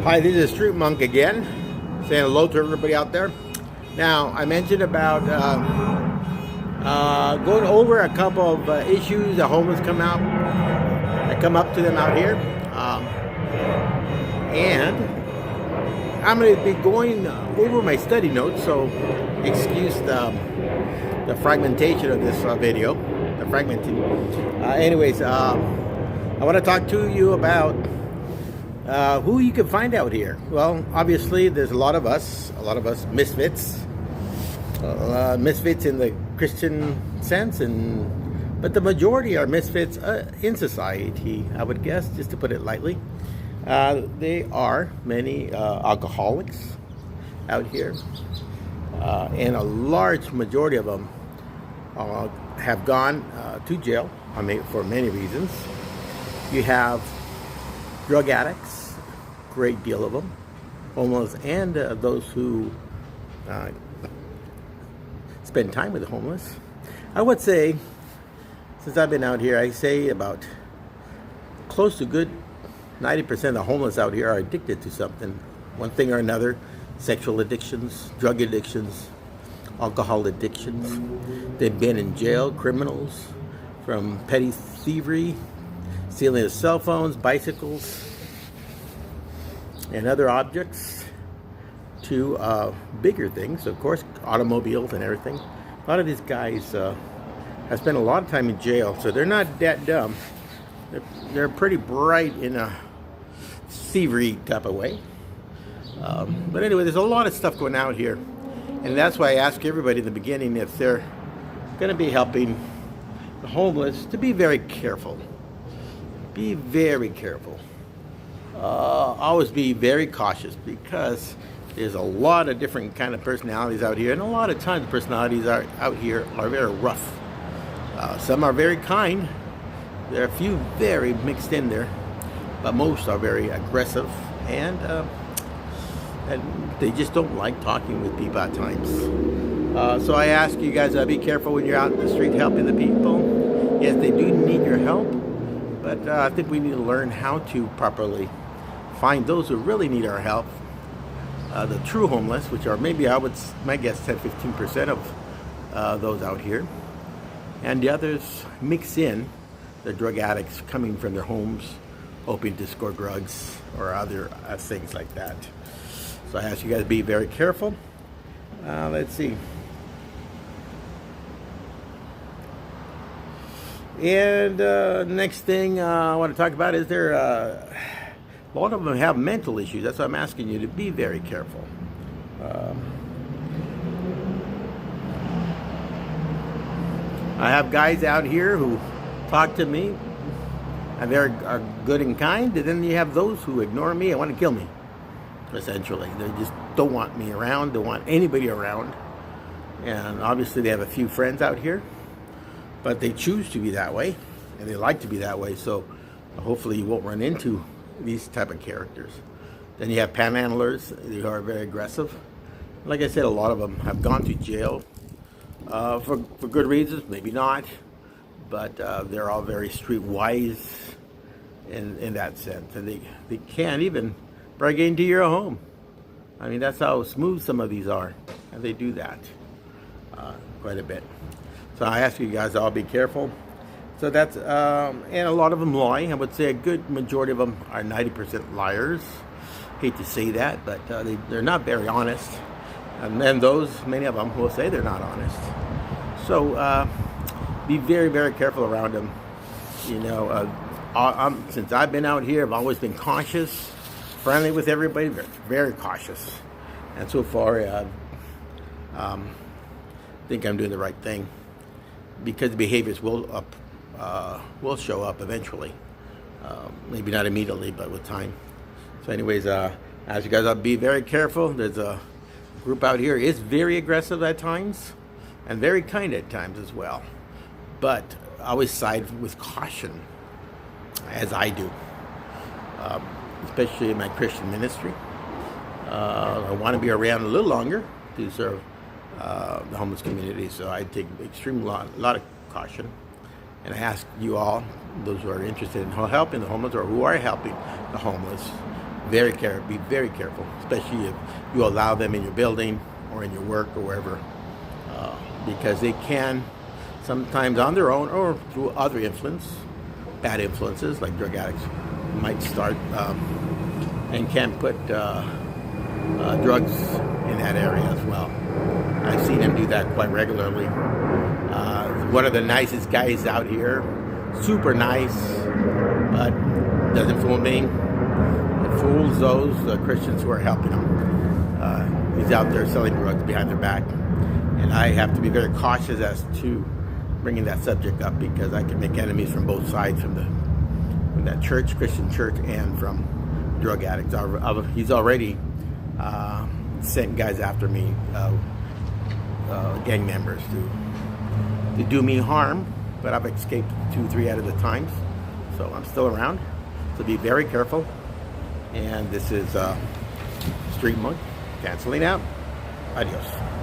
Hi, this is Street Monk again, saying hello to everybody out there. Now, I mentioned about going over a couple of issues that homeless come up to them out here, and I'm going to be going over my study notes. So, excuse the fragmentation of this video, the fragmenting. I want to talk to you about who you can find out here. Well, obviously, there's a lot of us misfits, misfits in the Christian sense, but the majority are misfits in society, I would guess, just to put it lightly. They are many alcoholics out here, and a large majority of them have gone to jail for many reasons. You have drug addicts, great deal of them, homeless, and those who spend time with the homeless. I would say, since I've been out here, I say about close to good 90% of the homeless out here are addicted to something, one thing or another: sexual addictions, drug addictions, alcohol addictions. They've been in jail, criminals, from petty thievery, stealing of cell phones, bicycles, and other objects, to bigger things, of course, automobiles and everything. A lot of these guys have spent a lot of time in jail, so they're not that dumb. They're pretty bright in a thievery type of way. But anyway, there's a lot of stuff going out here, and that's why I ask everybody in the beginning, if they're going to be helping the homeless, to be very careful. Be very careful. Always be very cautious, because there's a lot of different kind of personalities out here, and a lot of times the personalities out here are very rough. Some are very kind. There are a few very mixed in there, but most are very aggressive, and they just don't like talking with people at times. So I ask you guys, be careful when you're out in the street helping the people. Yes, they do need your help, but I think we need to learn how to properly find those who really need our help. The true homeless, which are maybe, my guess, 10-15% of those out here. And the others mix in, the drug addicts coming from their homes, hoping to score drugs or other things like that. So I ask you guys to be very careful. Let's see. And next thing I want to talk about is a lot of them have mental issues. That's why I'm asking you to be very careful. I have guys out here who talk to me, and they are good and kind, and then you have those who ignore me and want to kill me, essentially. They just don't want me around, don't want anybody around. And obviously they have a few friends out here, but they choose to be that way, and they like to be that way, so hopefully you won't run into these type of characters. Then you have panhandlers who are very aggressive. Like I said, a lot of them have gone to jail for good reasons, maybe not, but they're all very streetwise in that sense, and they can't even break into your home. I mean, that's how smooth some of these are, and they do that quite a bit. So I ask you guys to all be careful. So that's, and a lot of them lie. I would say a good majority of them are 90% liars. Hate to say that, but they're not very honest. And then many of them will say they're not honest. So be very, very careful around them. You know, since I've been out here, I've always been cautious, friendly with everybody, very, very cautious. And so far, I think I'm doing the right thing, because the behaviors will show up eventually. Maybe not immediately, but with time. So anyways, as you guys, be very careful. There's a group out here is very aggressive at times, and very kind at times as well. But I always side with caution, as I do, especially in my Christian ministry. I want to be around a little longer to serve the homeless community, so I take extreme lot of caution. And I ask you all, those who are interested in helping the homeless, or who are helping the homeless, be very careful, especially if you allow them in your building or in your work or wherever, because they can sometimes on their own or through other bad influences like drug addicts might start and can put drugs in that area as well. I've seen him do that quite regularly. One of the nicest guys out here, super nice, but doesn't fool me. It fools those Christians who are helping him. He's out there selling drugs behind their back, and I have to be very cautious as to bringing that subject up because I can make enemies from both sides, from that church, Christian church, and from drug addicts. He's already sent guys after me, gang members, to do me harm, but I've escaped 2-3 out of the times, so I'm still around. So be very careful. And this is Street Monk canceling out. Adios.